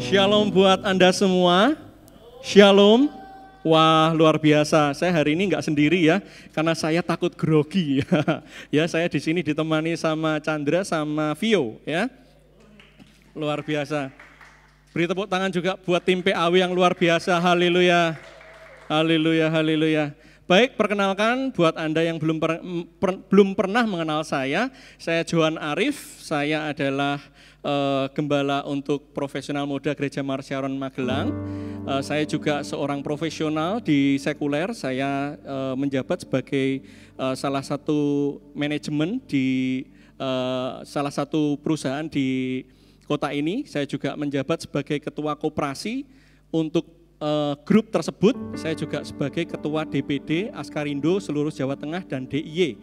Shalom buat Anda semua. Shalom. Wah, luar biasa. Saya hari ini nggak sendiri ya, karena saya takut grogi. Ya, saya di sini ditemani sama Chandra sama Vio ya. Luar biasa. Beri tepuk tangan juga buat tim PAW yang luar biasa. Haleluya. Haleluya, haleluya. Baik, perkenalkan buat Anda yang belum pernah mengenal saya Johan Arif. Saya adalah gembala untuk profesional muda Gereja Marsyaron Magelang. Saya juga seorang profesional di sekuler. Saya menjabat sebagai salah satu manajemen di salah satu perusahaan di kota ini. Saya juga menjabat sebagai ketua koperasi untuk grup tersebut. Saya juga sebagai ketua DPD Askarindo seluruh Jawa Tengah dan DIY.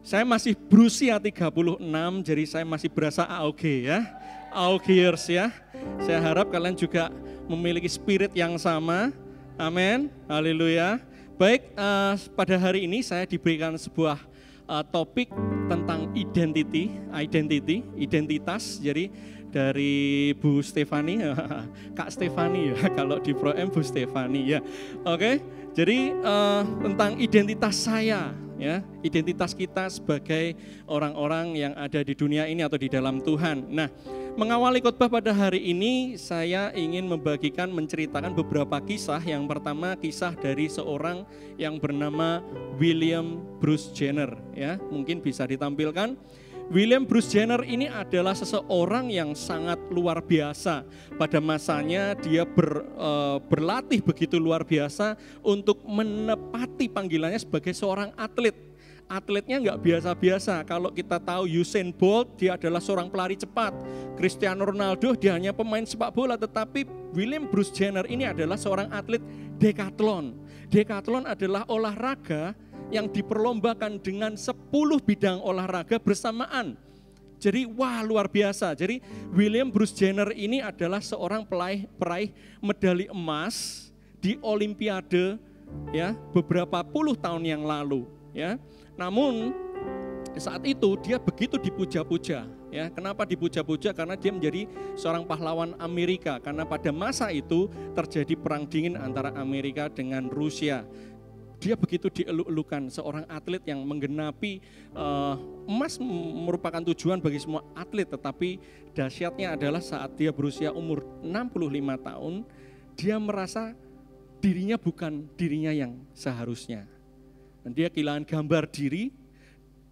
Saya masih berusia 36, jadi saya masih berasa AOG ya. AOGers ya. Saya harap kalian juga memiliki spirit yang sama. Amin. Haleluya. Baik, pada hari ini saya diberikan sebuah topik tentang identitas. Jadi dari Bu Stefani, Kak Stefani ya, kalau di Pro M Bu Stefani ya. Oke, jadi tentang identitas saya ya, identitas kita sebagai orang-orang yang ada di dunia ini atau di dalam Tuhan. Nah, mengawali khotbah pada hari ini saya ingin menceritakan beberapa kisah. Yang pertama kisah dari seorang yang bernama William Bruce Jenner ya, mungkin bisa ditampilkan. William Bruce Jenner ini adalah seseorang yang sangat luar biasa. Pada masanya dia berlatih begitu luar biasa untuk menepati panggilannya sebagai seorang atlet. Atletnya nggak biasa-biasa. Kalau kita tahu Usain Bolt, dia adalah seorang pelari cepat. Cristiano Ronaldo, dia hanya pemain sepak bola. Tetapi William Bruce Jenner ini adalah seorang atlet decathlon. Decathlon adalah olahraga yang diperlombakan dengan 10 bidang olahraga bersamaan. Jadi wah, luar biasa. Jadi William Bruce Jenner ini adalah seorang peraih medali emas di Olimpiade ya beberapa puluh tahun yang lalu ya. Namun saat itu dia begitu dipuja-puja ya. Kenapa dipuja-puja? Karena dia menjadi seorang pahlawan Amerika, karena pada masa itu terjadi perang dingin antara Amerika dengan Rusia. Dia begitu dieluk-elukan, seorang atlet yang menggenapi emas merupakan tujuan bagi semua atlet. Tetapi dahsyatnya adalah saat dia berusia umur 65 tahun, dia merasa dirinya bukan dirinya yang seharusnya. Dan dia kehilangan gambar diri,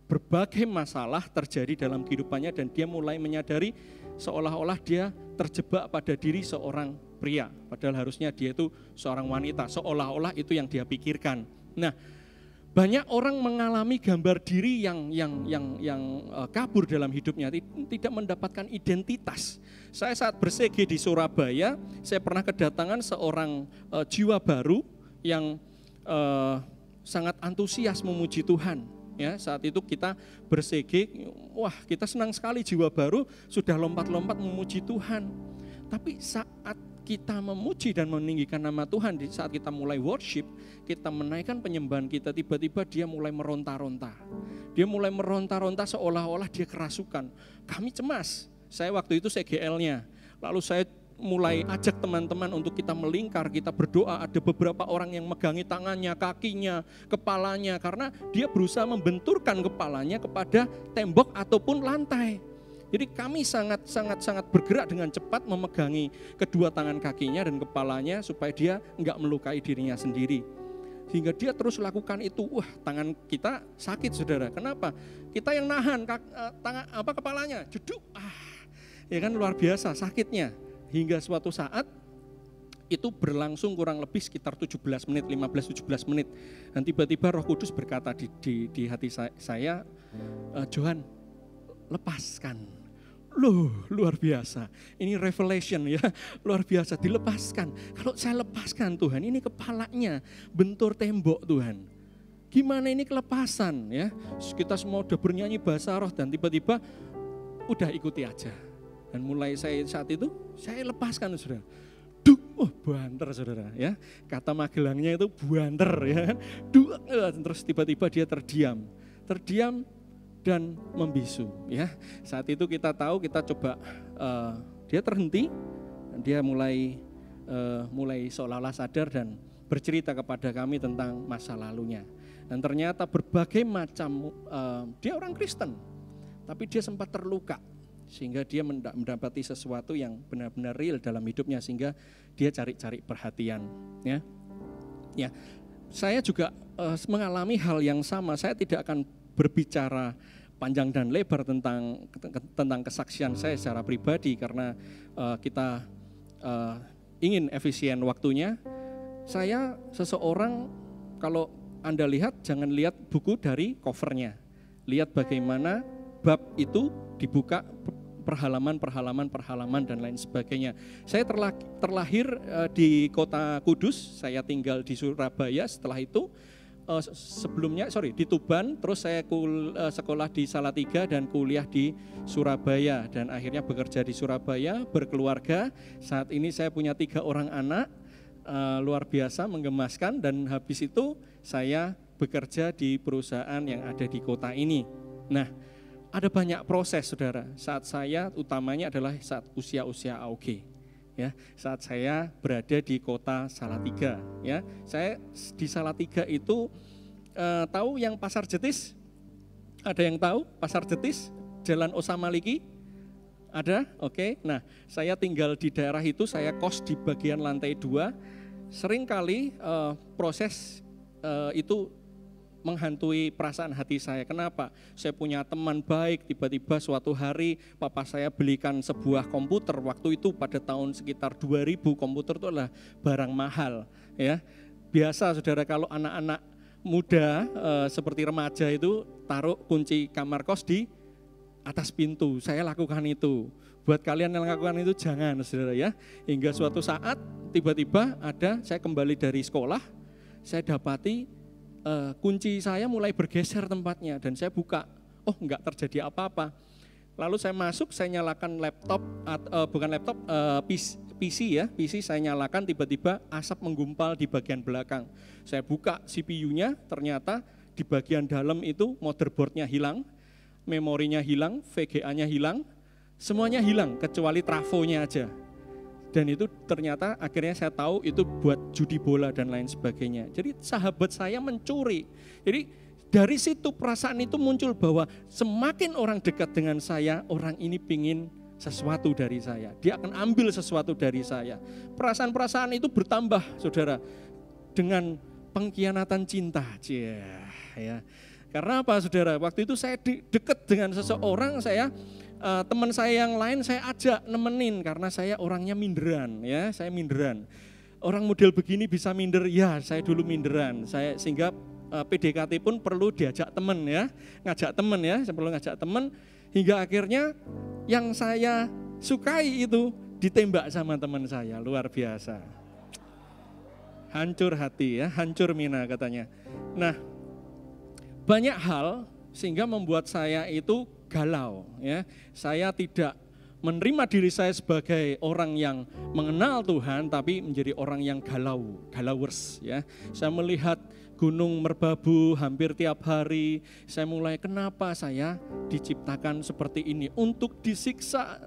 berbagai masalah terjadi dalam kehidupannya dan dia mulai menyadari seolah-olah dia terjebak pada diri seorang pria, padahal harusnya dia itu seorang wanita, seolah-olah itu yang dia pikirkan. Nah, banyak orang mengalami gambar diri yang kabur dalam hidupnya, tidak mendapatkan identitas. Saya saat bersege di Surabaya, saya pernah kedatangan seorang jiwa baru yang sangat antusias memuji Tuhan. Ya, saat itu kita bersege, wah kita senang sekali jiwa baru sudah lompat-lompat memuji Tuhan. Tapi saat kita memuji dan meninggikan nama Tuhan, di saat kita mulai worship, kita menaikkan penyembahan kita, tiba-tiba dia mulai meronta-ronta. Dia mulai meronta-ronta seolah-olah dia kerasukan. Kami cemas, saya waktu itu CGL-nya. Lalu saya mulai ajak teman-teman untuk kita melingkar, kita berdoa. Ada beberapa orang yang megangi tangannya, kakinya, kepalanya, karena dia berusaha membenturkan kepalanya kepada tembok ataupun lantai. Jadi kami sangat bergerak dengan cepat memegangi kedua tangan kakinya dan kepalanya supaya dia enggak melukai dirinya sendiri. Sehingga dia terus lakukan itu. Wah, tangan kita sakit saudara. Kenapa? Kita yang nahan kepalanya, jeduk. Ya kan, luar biasa sakitnya. Hingga suatu saat itu berlangsung kurang lebih sekitar 17 menit, 15-17 menit. Dan tiba-tiba Roh Kudus berkata di hati saya, Johan, lepaskan. Loh, luar biasa. Ini revelation ya, luar biasa, dilepaskan. Kalau saya lepaskan Tuhan, ini kepalanya bentur tembok Tuhan. Gimana ini kelepasan ya? Kita semua udah bernyanyi bahasa roh dan tiba-tiba udah ikuti aja. Dan mulai saat itu saya lepaskan saudara. Duk, banter saudara ya. Kata Magelangnya itu banter ya kan. Duk, terus tiba-tiba dia terdiam dan membisu ya. Saat itu kita tahu, kita coba dia terhenti dia mulai seolah-olah sadar dan bercerita kepada kami tentang masa lalunya. Dan ternyata berbagai macam, dia orang Kristen, tapi dia sempat terluka, sehingga dia mendapati sesuatu yang benar-benar real dalam hidupnya, sehingga dia cari-cari perhatian. Ya, saya juga mengalami hal yang sama. Saya tidak akan berbicara panjang dan lebar tentang kesaksian saya secara pribadi, karena kita ingin efisien waktunya. Saya seseorang, kalau Anda lihat, jangan lihat buku dari covernya. Lihat bagaimana bab itu dibuka, perhalaman dan lain sebagainya. Saya terlahir di kota Kudus, saya tinggal di Surabaya. Setelah itu di Tuban, terus saya sekolah di Salatiga dan kuliah di Surabaya, dan akhirnya bekerja di Surabaya, berkeluarga. Saat ini saya punya 3 orang anak, luar biasa, menggemaskan, dan habis itu saya bekerja di perusahaan yang ada di kota ini. Nah, ada banyak proses, saudara. Saat saya utamanya adalah saat usia AUG. Ya, saat saya berada di kota Salatiga, ya, saya di Salatiga itu tahu yang Pasar Jetis? Ada yang tahu Pasar Jetis, Jalan Osamaliki? Ada? Oke. Nah, saya tinggal di daerah itu, saya kos di bagian lantai 2. Seringkali proses itu menghantui perasaan hati saya. Kenapa? Saya punya teman baik, tiba-tiba suatu hari papa saya belikan sebuah komputer. Waktu itu pada tahun sekitar 2000, komputer itu adalah barang mahal. Ya, biasa saudara, kalau anak-anak muda seperti remaja itu taruh kunci kamar kos di atas pintu. Saya lakukan itu. Buat kalian yang lakukan itu jangan, saudara, ya. Hingga suatu saat tiba-tiba saya kembali dari sekolah, saya dapati kunci saya mulai bergeser tempatnya, dan saya buka, enggak terjadi apa-apa. Lalu saya masuk, saya nyalakan PC ya, PC saya nyalakan, tiba-tiba asap menggumpal di bagian belakang. Saya buka CPU-nya, ternyata di bagian dalam itu motherboard-nya hilang, memorinya hilang, VGA-nya hilang, semuanya hilang kecuali trafonya aja. Dan itu ternyata akhirnya saya tahu itu buat judi bola dan lain sebagainya. Jadi sahabat saya mencuri. Jadi dari situ perasaan itu muncul bahwa semakin orang dekat dengan saya, orang ini pingin sesuatu dari saya. Dia akan ambil sesuatu dari saya. Perasaan-perasaan itu bertambah, saudara, dengan pengkhianatan cinta. Ya. Karena apa, saudara? Waktu itu saya dekat dengan seseorang, teman saya yang lain saya ajak nemenin, karena saya orangnya minderan, ya, saya minderan. Orang model begini bisa minder, ya saya dulu minderan. Sehingga PDKT pun perlu diajak teman, ya, ngajak teman, ya, saya perlu ngajak teman, hingga akhirnya yang saya sukai itu ditembak sama teman saya, luar biasa. Hancur hati, ya, hancur mina katanya. Nah, banyak hal sehingga membuat saya itu galau, ya. Saya tidak menerima diri saya sebagai orang yang mengenal Tuhan, tapi menjadi orang yang galawers, ya. Saya melihat gunung merbabu hampir tiap hari. Saya mulai, kenapa saya diciptakan seperti ini, untuk disiksa,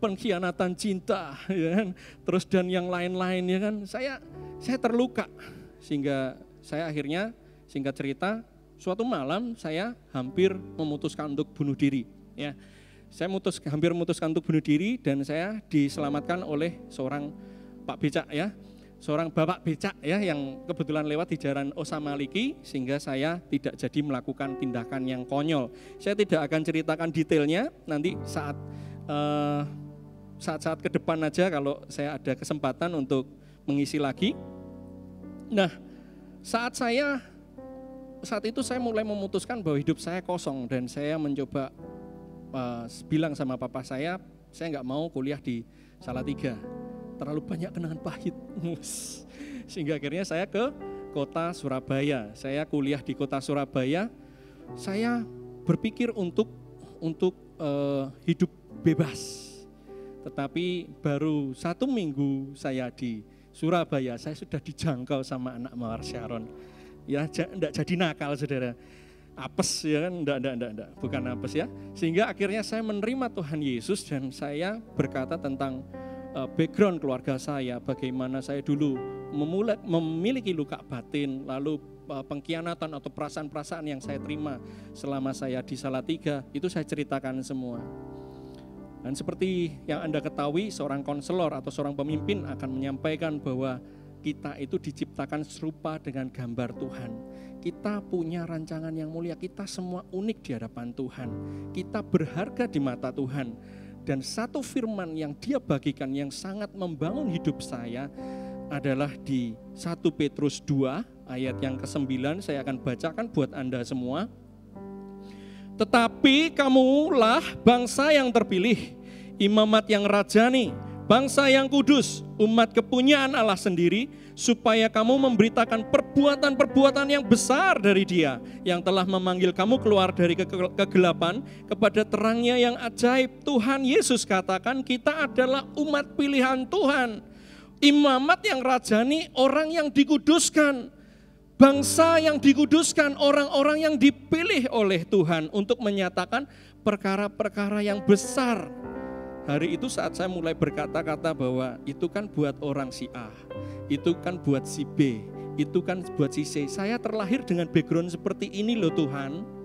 pengkhianatan cinta, ya kan? Terus dan yang lain-lain, ya kan. Saya terluka, sehingga saya akhirnya, singkat cerita, suatu malam saya hampir memutuskan untuk bunuh diri, ya. Saya hampir memutuskan untuk bunuh diri, dan saya diselamatkan oleh seorang Pak Becak, ya. Seorang Bapak Becak, ya, yang kebetulan lewat di Jalan Osamaliki, sehingga saya tidak jadi melakukan tindakan yang konyol. Saya tidak akan ceritakan detailnya, nanti saat-saat ke depan aja kalau saya ada kesempatan untuk mengisi lagi. Nah, saat itu saya mulai memutuskan bahwa hidup saya kosong, dan saya mencoba bilang sama papa saya nggak mau kuliah di Salatiga, terlalu banyak kenangan pahit. Sehingga akhirnya saya ke kota Surabaya. Saya kuliah di kota Surabaya. Saya berpikir untuk hidup bebas. Tetapi baru 1 minggu saya di Surabaya, saya sudah dijangkau sama anak Mawar Sharon. Ya, enggak jadi nakal, saudara. Apes, ya kan? Enggak, bukan apes, ya. Sehingga akhirnya saya menerima Tuhan Yesus, dan saya berkata tentang background keluarga saya, bagaimana saya dulu memiliki luka batin, lalu pengkhianatan atau perasaan-perasaan yang saya terima selama saya di Salatiga, itu saya ceritakan semua. Dan seperti yang Anda ketahui, seorang konselor atau seorang pemimpin akan menyampaikan bahwa kita itu diciptakan serupa dengan gambar Tuhan. Kita punya rancangan yang mulia, kita semua unik di hadapan Tuhan. Kita berharga di mata Tuhan. Dan satu firman yang Dia bagikan yang sangat membangun hidup saya adalah di 1 Petrus 2 ayat yang ke-9. Saya akan bacakan buat Anda semua. Tetapi kamulah bangsa yang terpilih, imamat yang rajani, bangsa yang kudus, umat kepunyaan Allah sendiri, supaya kamu memberitakan perbuatan-perbuatan yang besar dari Dia yang telah memanggil kamu keluar dari kegelapan kepada terangnya yang ajaib. Tuhan Yesus katakan kita adalah umat pilihan Tuhan, imamat yang rajani, orang yang dikuduskan, bangsa yang dikuduskan, orang-orang yang dipilih oleh Tuhan untuk menyatakan perkara-perkara yang besar. Hari itu saat saya mulai berkata-kata bahwa itu kan buat orang si A, itu kan buat si B, itu kan buat si C. Saya terlahir dengan background seperti ini loh Tuhan.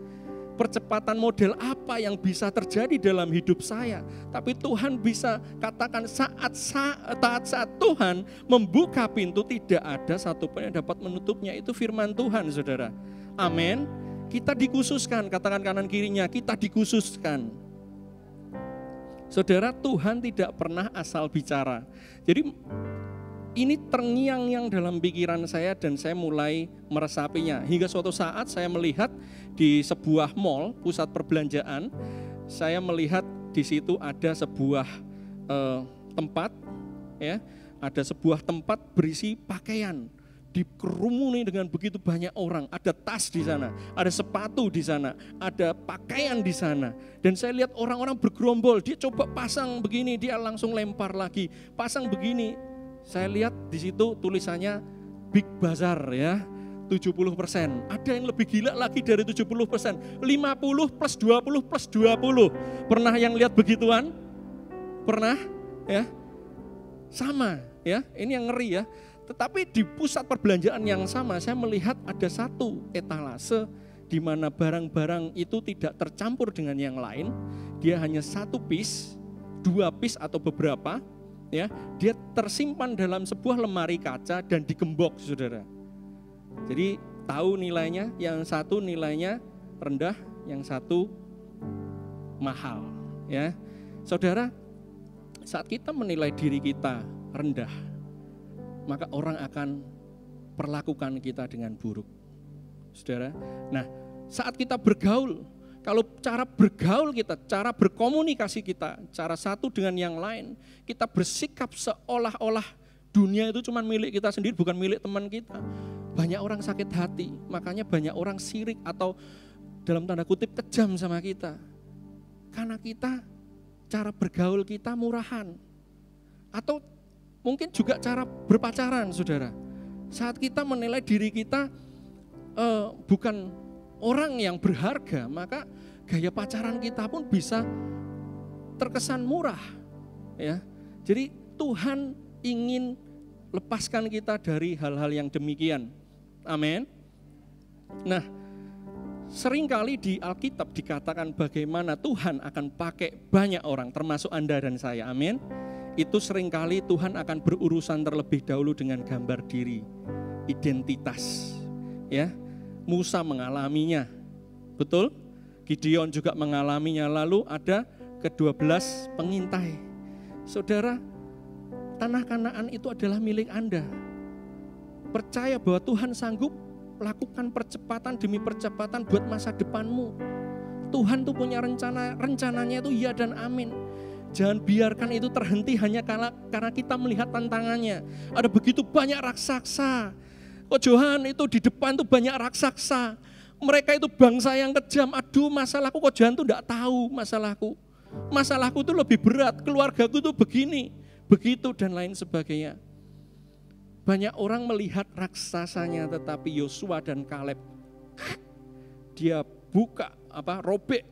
Percepatan model apa yang bisa terjadi dalam hidup saya. Tapi Tuhan bisa katakan saat Tuhan membuka pintu, tidak ada satupun yang dapat menutupnya. Itu firman Tuhan, saudara. Amin. Kita dikhususkan, katakan kanan kirinya, kita dikhususkan. Saudara, Tuhan tidak pernah asal bicara. Jadi ini terngiang-ngiang dalam pikiran saya dan saya mulai meresapinya. Hingga suatu saat saya melihat di sebuah mall, pusat perbelanjaan, saya melihat di situ ada sebuah tempat, ya, ada sebuah tempat berisi pakaian. Dikerumuni dengan begitu banyak orang, ada tas di sana, ada sepatu di sana, ada pakaian di sana. Dan saya lihat orang-orang bergerombol, dia coba pasang begini, dia langsung lempar lagi, pasang begini. Saya lihat di situ tulisannya Big Bazar ya, 70%. Ada yang lebih gila lagi dari 70%, 50 plus 20 plus 20. Pernah yang lihat begituan? Pernah? Ya, sama ya, ini yang ngeri ya. Tetapi di pusat perbelanjaan yang sama saya melihat ada satu etalase di mana barang-barang itu tidak tercampur dengan yang lain. Dia hanya satu piece, dua piece atau beberapa, ya. Dia tersimpan dalam sebuah lemari kaca dan digembok, saudara. Jadi tahu nilainya, yang satu nilainya rendah, yang satu mahal, ya. Saudara, saat kita menilai diri kita rendah, maka orang akan perlakukan kita dengan buruk, saudara. Nah, saat kita bergaul, kalau cara bergaul kita, cara berkomunikasi kita, cara satu dengan yang lain, kita bersikap seolah-olah dunia itu cuma milik kita sendiri, bukan milik teman kita. Banyak orang sakit hati, makanya banyak orang sirik atau dalam tanda kutip kejam sama kita. Karena kita, cara bergaul kita murahan. Atau mungkin juga cara berpacaran, saudara. Saat kita menilai diri kita bukan orang yang berharga, maka gaya pacaran kita pun bisa terkesan murah. Ya, jadi Tuhan ingin lepaskan kita dari hal-hal yang demikian. Amin. Nah, seringkali di Alkitab dikatakan bagaimana Tuhan akan pakai banyak orang, termasuk Anda dan saya. Amin. Itu seringkali Tuhan akan berurusan terlebih dahulu dengan gambar diri, identitas. Ya, Musa mengalaminya, betul? Gideon juga mengalaminya. Lalu ada ke-12 pengintai. Saudara, tanah Kanaan itu adalah milik Anda. Percaya bahwa Tuhan sanggup lakukan percepatan demi percepatan buat masa depanmu. Tuhan tuh punya rencananya itu ya dan amin. Jangan biarkan itu terhenti hanya karena kita melihat tantangannya. Ada begitu banyak raksasa. Johan itu di depan tuh banyak raksasa. Mereka itu bangsa yang kejam. Aduh, masalahku Johan tuh enggak tahu masalahku. Masalahku tuh lebih berat, keluargaku tuh begini, begitu dan lain sebagainya. Banyak orang melihat raksasanya, tetapi Yosua dan Kaleb, dia robek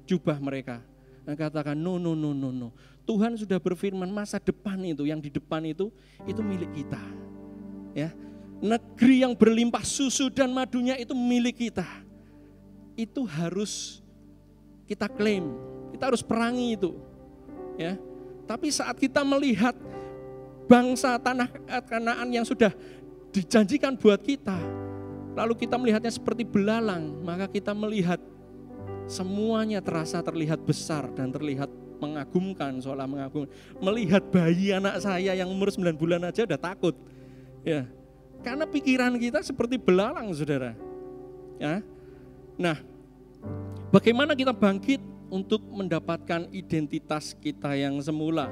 jubah mereka. Dan katakan no. Tuhan sudah berfirman masa depan itu, yang di depan itu milik kita. Ya. Negeri yang berlimpah susu dan madunya itu milik kita. Itu harus kita klaim, kita harus perangi itu. Ya. Tapi saat kita melihat bangsa tanah Kanaan yang sudah dijanjikan buat kita, lalu kita melihatnya seperti belalang, maka kita melihat semuanya terlihat besar dan terlihat mengagumkan, seolah mengagumkan. Melihat bayi anak saya yang umur 9 bulan aja udah takut. Ya. Karena pikiran kita seperti belalang, saudara. Ya. Nah, bagaimana kita bangkit untuk mendapatkan identitas kita yang semula?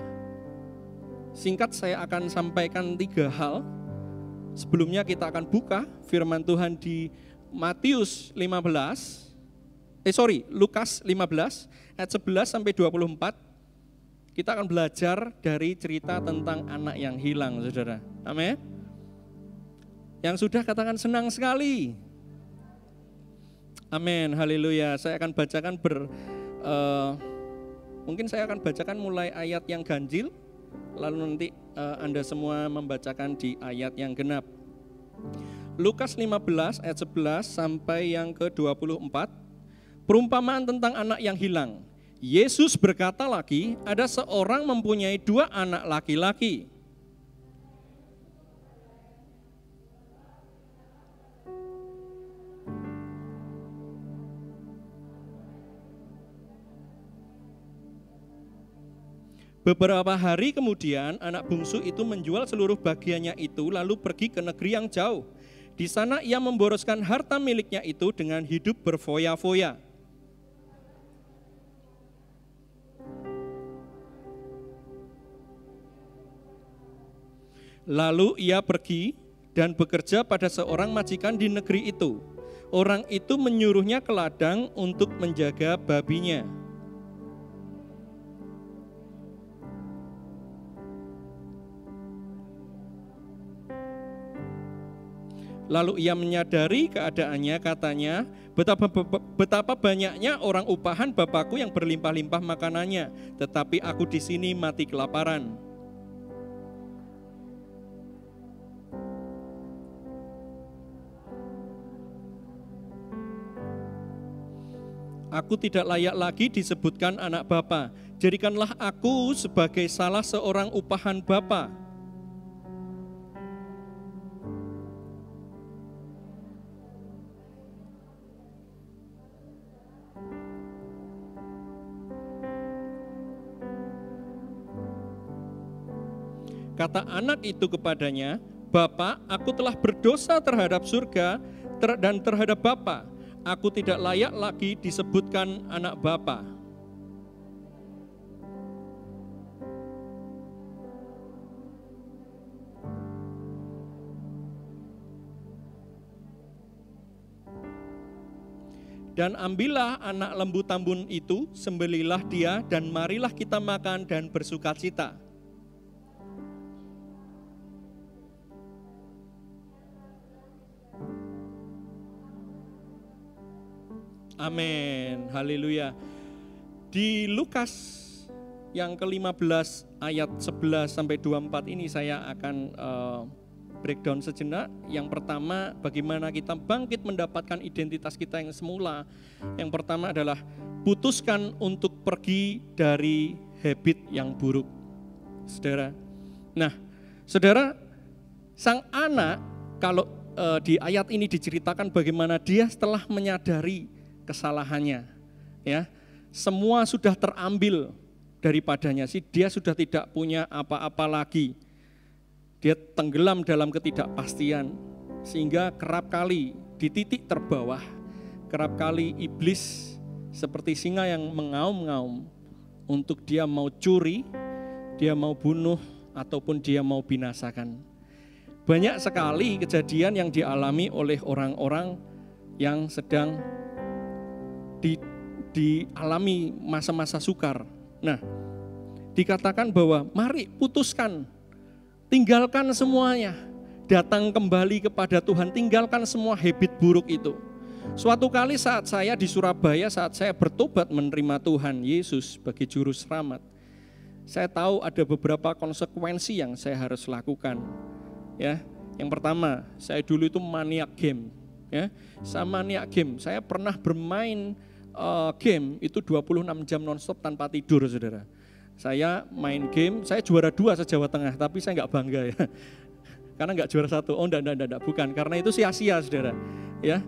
Singkat saya akan sampaikan 3 hal. Sebelumnya kita akan buka firman Tuhan di Lukas 15 ayat 11 sampai 24. Kita akan belajar dari cerita tentang anak yang hilang, saudara. Amin. Yang sudah katakan senang sekali. Amin, haleluya. Saya akan bacakan mungkin saya akan bacakan mulai ayat yang ganjil, lalu nanti Anda semua membacakan di ayat yang genap. Lukas 15 ayat 11 sampai yang ke-24. Perumpamaan tentang anak yang hilang. Yesus berkata lagi, ada seorang mempunyai 2 anak laki-laki. Beberapa hari kemudian anak bungsu itu menjual seluruh bagiannya itu lalu pergi ke negeri yang jauh. Di sana ia memboroskan harta miliknya itu dengan hidup berfoya-foya. Lalu ia pergi dan bekerja pada seorang majikan di negeri itu. Orang itu menyuruhnya ke ladang untuk menjaga babinya. Lalu ia menyadari keadaannya, katanya, betapa banyaknya orang upahan bapakku yang berlimpah-limpah makanannya, tetapi aku di sini mati kelaparan. Aku tidak layak lagi disebutkan anak bapa. Jadikanlah aku sebagai salah seorang upahan bapa. Kata anak itu kepadanya, Bapa, aku telah berdosa terhadap surga dan terhadap Bapa. Aku tidak layak lagi disebutkan anak Bapa. Dan ambillah anak lembu tambun itu, sembelilah dia, dan marilah kita makan dan bersukacita. Amin, haleluya. Di Lukas yang ke-15 ayat 11 sampai 24 ini saya akan breakdown sejenak. Yang pertama, bagaimana kita bangkit mendapatkan identitas kita yang semula. Yang pertama adalah putuskan untuk pergi dari habit yang buruk. Saudara. Nah, saudara, sang anak kalau di ayat ini diceritakan bagaimana dia setelah menyadari kesalahannya, ya, semua sudah terambil daripadanya, dia sudah tidak punya apa-apa lagi. Dia tenggelam dalam ketidakpastian, sehingga kerap kali di titik terbawah, kerap kali iblis seperti singa yang mengaum-ngaum untuk dia mau curi, dia mau bunuh, ataupun dia mau binasakan. Banyak sekali kejadian yang dialami oleh orang-orang yang sedang dialami masa-masa sukar. Nah, dikatakan bahwa mari putuskan, tinggalkan semuanya, datang kembali kepada Tuhan, tinggalkan semua habit buruk itu. Suatu kali saat saya di Surabaya, saat saya bertobat menerima Tuhan Yesus sebagai juru selamat, Saya tahu ada beberapa konsekuensi yang saya harus lakukan. Ya, yang pertama, saya dulu itu maniak game. Ya, saya maniak game. Saya pernah bermain game itu 26 jam nonstop tanpa tidur, saudara. Saya main game, saya juara 2 se-Jawa Tengah, tapi saya nggak bangga ya. Karena nggak juara 1. Oh enggak, bukan. Karena itu sia-sia, saudara. Ya,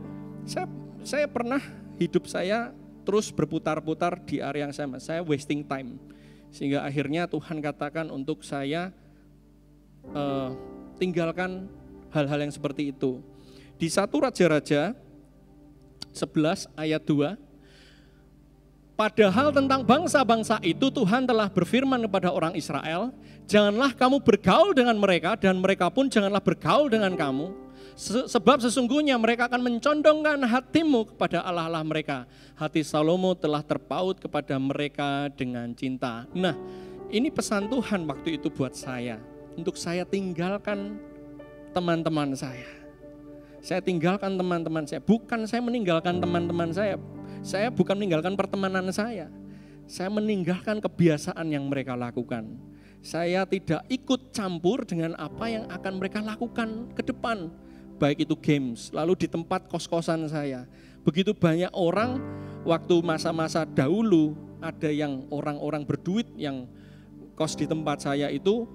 saya pernah hidup saya terus berputar-putar di area yang sama. Saya wasting time. Sehingga akhirnya Tuhan katakan untuk saya tinggalkan hal-hal yang seperti itu. Di 1 Raja-Raja 11 ayat 2, padahal tentang bangsa-bangsa itu Tuhan telah berfirman kepada orang Israel, janganlah kamu bergaul dengan mereka dan mereka pun janganlah bergaul dengan kamu. Sebab sesungguhnya mereka akan mencondongkan hatimu kepada Allah-Allah mereka. Hati Salomo telah terpaut kepada mereka dengan cinta. Nah, ini pesan Tuhan waktu itu buat saya. Untuk saya tinggalkan teman-teman saya. Saya tinggalkan teman-teman saya. Bukan saya meninggalkan teman-teman saya. Saya bukan meninggalkan pertemanan saya. Saya meninggalkan kebiasaan yang mereka lakukan. Saya tidak ikut campur dengan apa yang akan mereka lakukan ke depan. Baik itu games, lalu di tempat kos-kosan saya. Begitu banyak orang, waktu masa-masa dahulu, ada yang orang-orang berduit yang kos di tempat saya itu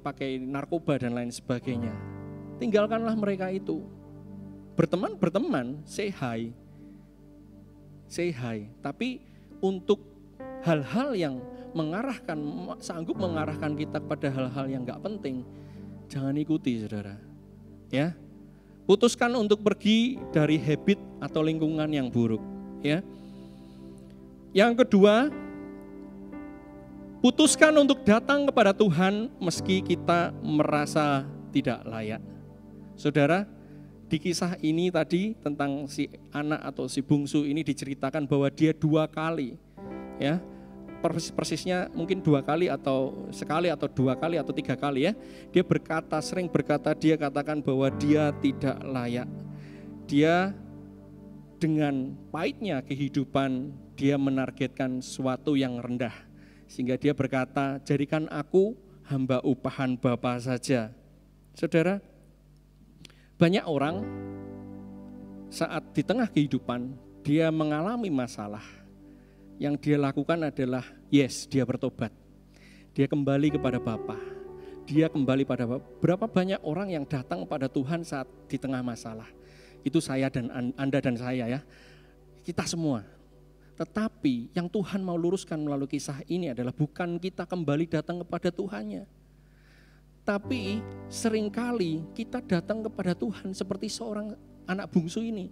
pakai narkoba dan lain sebagainya. Tinggalkanlah mereka itu. Berteman, say hi. Tapi untuk hal-hal yang sanggup mengarahkan kita kepada hal-hal yang gak penting, jangan ikuti, saudara. Ya, putuskan untuk pergi dari habit atau lingkungan yang buruk. Ya. Yang kedua, putuskan untuk datang kepada Tuhan meski kita merasa tidak layak. Saudara, di kisah ini tadi tentang si anak atau si bungsu ini diceritakan bahwa dia 2 kali, ya, persisnya mungkin 2 kali atau sekali atau 2 kali atau 3 kali ya, dia sering berkata, dia katakan bahwa dia tidak layak. Dia dengan pahitnya kehidupan, dia menargetkan sesuatu yang rendah. Sehingga dia berkata, jadikan aku hamba upahan Bapa saja. Saudara, banyak orang saat di tengah kehidupan dia mengalami masalah. Yang dia lakukan adalah dia bertobat. Dia kembali kepada Bapa. Dia kembali pada Bapa. Berapa banyak orang yang datang kepada Tuhan saat di tengah masalah. Itu saya dan Anda dan saya ya. Kita semua. Tetapi yang Tuhan mau luruskan melalui kisah ini adalah bukan kita kembali datang kepada Tuhannya. Tapi seringkali kita datang kepada Tuhan seperti seorang anak bungsu ini.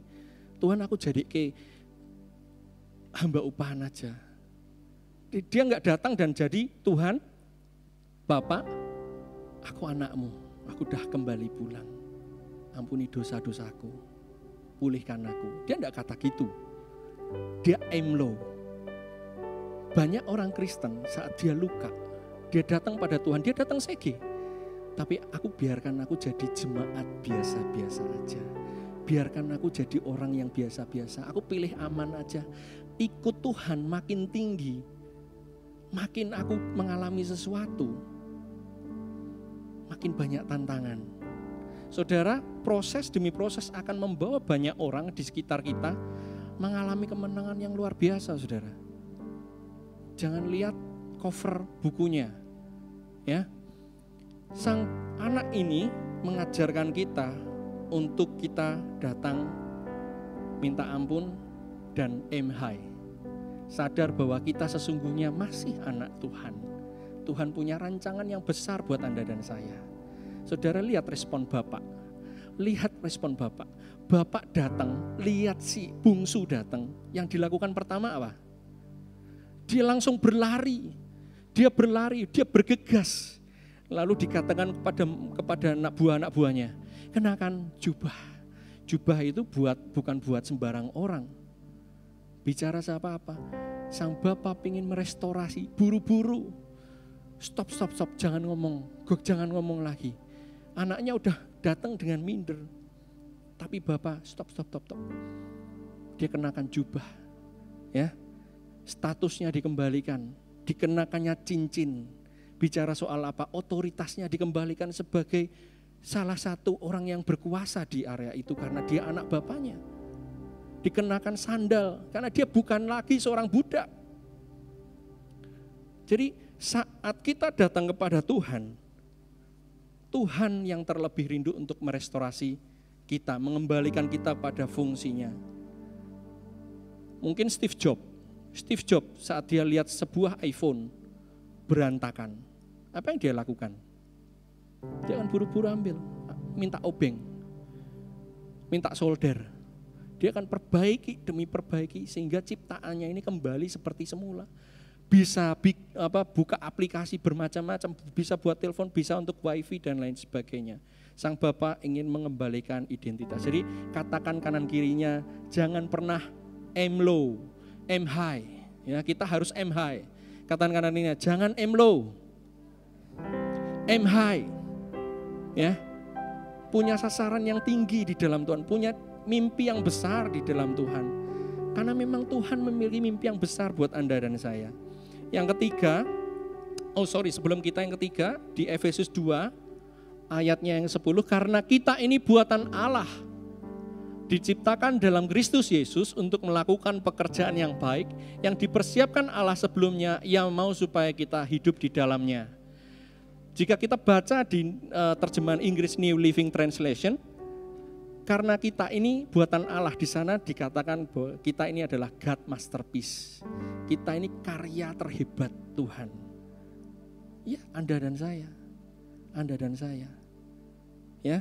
Tuhan, aku jadi hamba upahan aja. Dia enggak datang dan jadi Tuhan, Bapak, aku anakmu, aku udah kembali pulang. Ampuni dosa-dosaku, pulihkan aku. Dia enggak kata gitu. Dia aim low. Banyak orang Kristen saat dia luka, dia datang pada Tuhan, dia datang sege. Tapi biarkan aku jadi jemaat biasa-biasa aja. Biarkan aku jadi orang yang biasa-biasa. Aku pilih aman aja. Ikut Tuhan makin tinggi. Makin aku mengalami sesuatu, makin banyak tantangan. Saudara, proses demi proses akan membawa banyak orang di sekitar kita mengalami kemenangan yang luar biasa, saudara. Jangan lihat cover bukunya. Ya. Sang anak ini mengajarkan kita untuk kita datang minta ampun dan aim high. Sadar bahwa kita sesungguhnya masih anak Tuhan. Tuhan punya rancangan yang besar buat Anda dan saya. Saudara, lihat respon Bapak. Lihat respon Bapak. Bapak datang, lihat si bungsu datang. Yang dilakukan pertama apa? Dia langsung berlari. Dia bergegas. Lalu dikatakan kepada anak buahnya, kenakan jubah. Jubah itu bukan buat sembarang orang. Bicara siapa apa? Sang Bapak ingin merestorasi, buru-buru. Stop, jangan ngomong lagi. Anaknya udah datang dengan minder. Tapi Bapak stop. Dia kenakan jubah. Ya. Statusnya dikembalikan dikenakannya cincin. Bicara soal apa? Otoritasnya dikembalikan sebagai salah satu orang yang berkuasa di area itu karena dia anak bapaknya. Dikenakan sandal karena dia bukan lagi seorang budak. Jadi saat kita datang kepada Tuhan, Tuhan yang terlebih rindu untuk merestorasi kita, mengembalikan kita pada fungsinya. Mungkin Steve Jobs saat dia lihat sebuah iPhone berantakan, apa yang dia lakukan? Dia akan buru-buru ambil, minta obeng, minta solder. Dia akan perbaiki demi perbaiki sehingga ciptaannya ini kembali seperti semula. Bisa buka aplikasi bermacam-macam, bisa buat telepon, bisa untuk wifi dan lain sebagainya. Sang Bapa ingin mengembalikan identitas. Jadi katakan kanan kirinya, jangan pernah aim low, aim high. Ya, kita harus aim high. Katakan kanan kirinya, jangan aim low, aim high. Ya, punya sasaran yang tinggi di dalam Tuhan, punya mimpi yang besar di dalam Tuhan. Karena memang Tuhan memiliki mimpi yang besar buat Anda dan saya. Yang ketiga, sebelum kita yang ketiga, di Efesus 2, ayatnya yang 10, karena kita ini buatan Allah, diciptakan dalam Kristus Yesus untuk melakukan pekerjaan yang baik, yang dipersiapkan Allah sebelumnya, yang mau supaya kita hidup di dalamnya. Jika kita baca di terjemahan Inggris New Living Translation, karena kita ini buatan Allah, di sana dikatakan bahwa kita ini adalah God masterpiece. Kita ini karya terhebat Tuhan. Ya, Anda dan saya. Anda dan saya. Ya.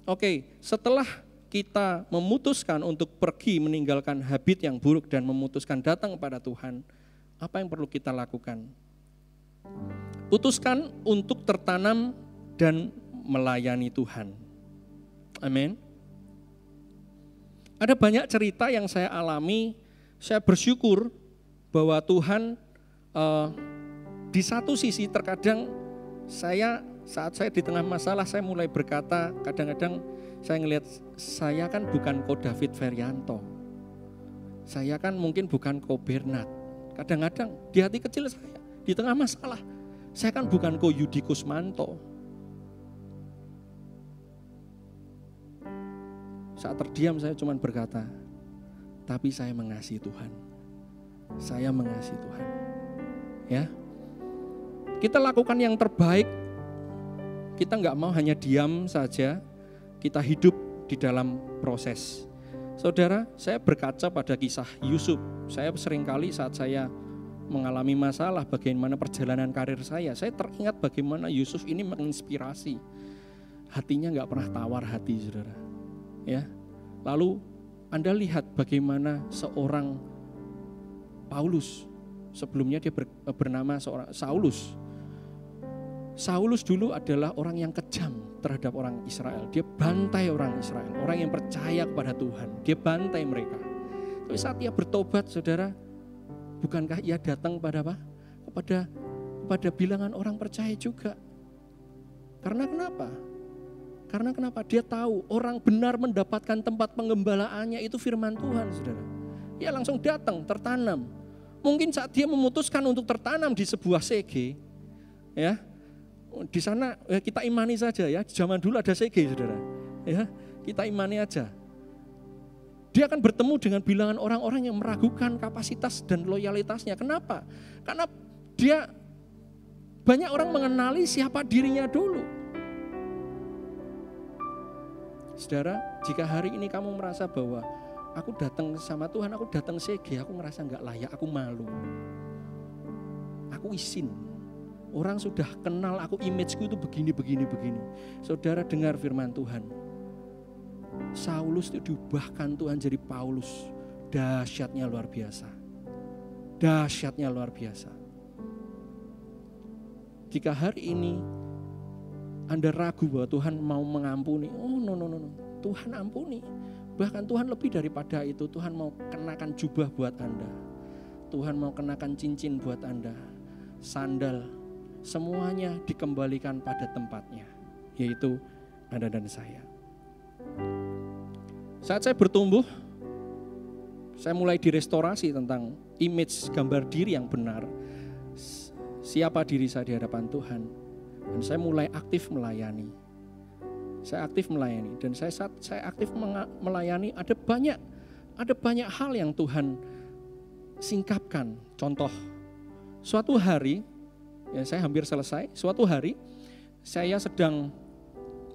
Oke, setelah kita memutuskan untuk pergi meninggalkan habit yang buruk dan memutuskan datang kepada Tuhan, apa yang perlu kita lakukan? Putuskan untuk tertanam dan melayani Tuhan. Amin. Ada banyak cerita yang saya alami, saya bersyukur bahwa Tuhan di satu sisi terkadang saat saya di tengah masalah saya mulai berkata, kadang-kadang saya ngelihat saya kan bukan Ko David Ferianto, saya kan mungkin bukan Ko Bernard. Kadang-kadang di hati kecil saya, di tengah masalah, saya kan bukan Ko Yudi Kusmanto. Saat terdiam saya cuma berkata, tapi saya mengasihi Tuhan. Saya mengasihi Tuhan. Ya, kita lakukan yang terbaik. Kita nggak mau hanya diam saja. Kita hidup di dalam proses. Saudara, saya berkaca pada kisah Yusuf. Saya seringkali saat saya mengalami masalah, bagaimana perjalanan karir saya teringat bagaimana Yusuf ini menginspirasi. Hatinya nggak pernah tawar hati, saudara. Ya, lalu Anda lihat bagaimana seorang Paulus, sebelumnya dia bernama seorang Saulus. Saulus dulu adalah orang yang kejam terhadap orang Israel. Dia bantai orang Israel, orang yang percaya kepada Tuhan. Dia bantai mereka. Tapi saat dia bertobat, saudara, bukankah ia datang pada apa? Kepada bilangan orang percaya juga. Karena kenapa? Karena kenapa? Dia tahu orang benar mendapatkan tempat pengembalaannya itu firman Tuhan, saudara. Dia langsung datang, tertanam. Mungkin saat dia memutuskan untuk tertanam di sebuah CG, ya, di sana kita imani saja ya. Zaman dulu ada CG, saudara. Ya, kita imani aja. Dia akan bertemu dengan bilangan orang-orang yang meragukan kapasitas dan loyalitasnya. Kenapa? Karena banyak orang mengenali siapa dirinya dulu. Saudara, jika hari ini kamu merasa bahwa aku datang sama Tuhan, aku datang CG, aku ngerasa gak layak, aku malu, aku izin. Orang sudah kenal aku, imageku itu begini. Saudara dengar firman Tuhan. Saulus itu diubahkan Tuhan jadi Paulus. Dahsyatnya luar biasa. Dahsyatnya luar biasa. Jika hari ini Anda ragu bahwa Tuhan mau mengampuni, no. Tuhan ampuni. Bahkan Tuhan lebih daripada itu, Tuhan mau kenakan jubah buat Anda. Tuhan mau kenakan cincin buat Anda. Sandal, semuanya dikembalikan pada tempatnya, yaitu Anda dan saya. Saat saya bertumbuh, saya mulai direstorasi tentang image gambar diri yang benar. siapa diri saya di hadapan Tuhan. Dan saya mulai aktif melayani. Dan saya aktif melayani, ada banyak hal yang Tuhan singkapkan. Contoh, suatu hari, ya saya hampir selesai, suatu hari saya sedang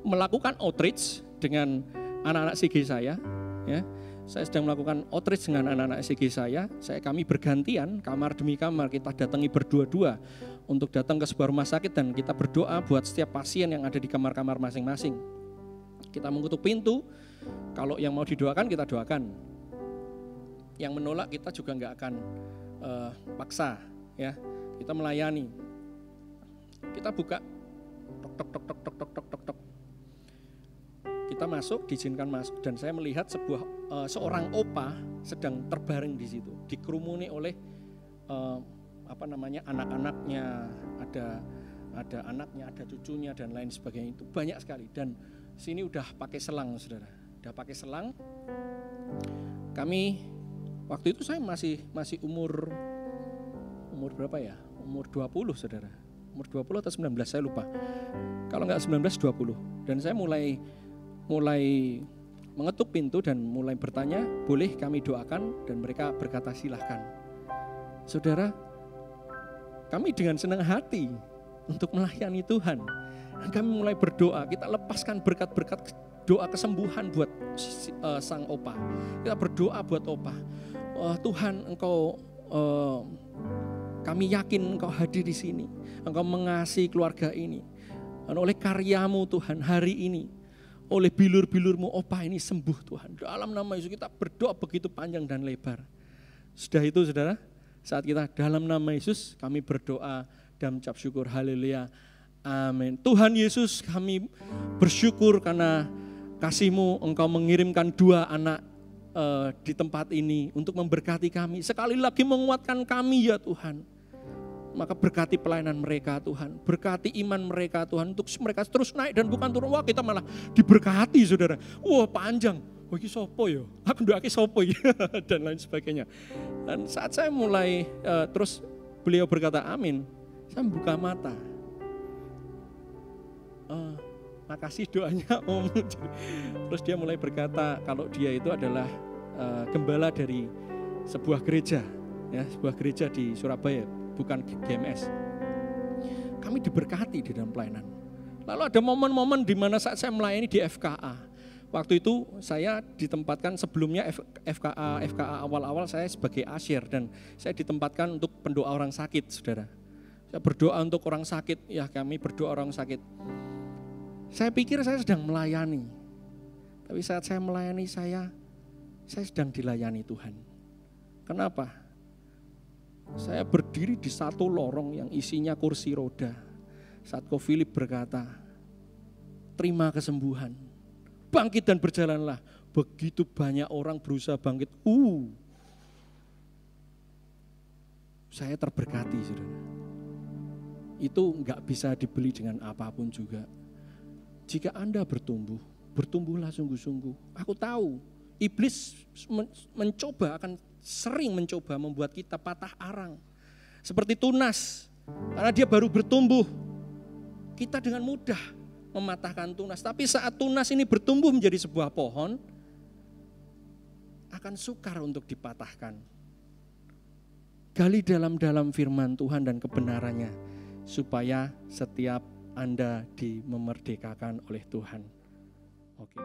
melakukan outreach dengan anak-anak CG saya, ya. Saya sedang melakukan outreach dengan anak-anak CG saya. Kami bergantian, kamar demi kamar kita datangi berdua-dua untuk datang ke sebuah rumah sakit dan kita berdoa buat setiap pasien yang ada di kamar-kamar masing-masing. Kita mengutuk pintu, kalau yang mau didoakan kita doakan. Yang menolak kita juga nggak akan paksa, ya. Kita melayani. Kita buka, tok. Kita masuk, diizinkan masuk, dan saya melihat seorang opa sedang terbaring di situ, dikerumuni oleh anak-anaknya, ada anaknya, ada cucunya dan lain sebagainya, itu banyak sekali. Dan sini udah pakai selang, saudara, udah pakai selang. Kami waktu itu saya masih umur berapa ya? Umur 20, saudara. Umur 20 atau 19, saya lupa. Kalau enggak 19, 20. Dan saya mulai mengetuk pintu dan mulai bertanya, boleh kami doakan? Dan mereka berkata silahkan. Saudara, kami dengan senang hati untuk melayani Tuhan. Dan kami mulai berdoa, kita lepaskan berkat-berkat doa kesembuhan buat sang opa. Kita berdoa buat opa. Tuhan, Engkau, kami yakin Engkau hadir di sini. Engkau mengasihi keluarga ini. Dan oleh karyamu Tuhan hari ini, oleh bilur-bilurmu opa ini sembuh Tuhan. Dalam nama Yesus kita berdoa begitu panjang dan lebar. Sudah itu saudara, saat kita dalam nama Yesus kami berdoa dan mengucap syukur, haleluya, amin. Tuhan Yesus, kami bersyukur karena kasih-Mu, Engkau mengirimkan 2 anak di tempat ini untuk memberkati kami. Sekali lagi menguatkan kami ya Tuhan. Maka berkati pelayanan mereka Tuhan, berkati iman mereka Tuhan, untuk mereka terus naik dan bukan turun. Wah, kita malah diberkati saudara. Wah, panjang. Wah, ini sopo ya, aku doaki sopo ya, dan lain sebagainya. Dan saat saya mulai terus beliau berkata amin, saya membuka mata. Makasih doanya Om. Terus dia mulai berkata kalau dia itu adalah gembala dari sebuah gereja, ya, sebuah gereja di Surabaya, bukan GMS. Kami diberkati di dalam pelayanan. Lalu ada momen-momen di mana saat saya melayani di FKA. Waktu itu saya ditempatkan, sebelumnya FKA awal-awal saya sebagai asyir, dan saya ditempatkan untuk pendoa orang sakit, saudara. Saya berdoa untuk orang sakit, ya kami berdoa orang sakit. Saya pikir saya sedang melayani. Tapi saat saya melayani saya sedang dilayani Tuhan. Kenapa? Saya berdiri di satu lorong yang isinya kursi roda. Saat Ko Philip berkata, terima kesembuhan, bangkit dan berjalanlah. Begitu banyak orang berusaha bangkit. Saya terberkati, saudara. Itu enggak bisa dibeli dengan apapun juga. Jika Anda bertumbuhlah sungguh-sungguh. Aku tahu, iblis sering mencoba membuat kita patah arang. Seperti tunas, karena dia baru bertumbuh. Kita dengan mudah mematahkan tunas. Tapi saat tunas ini bertumbuh menjadi sebuah pohon, akan sukar untuk dipatahkan. Gali dalam-dalam firman Tuhan dan kebenarannya, supaya setiap Anda memerdekakan oleh Tuhan. Oke.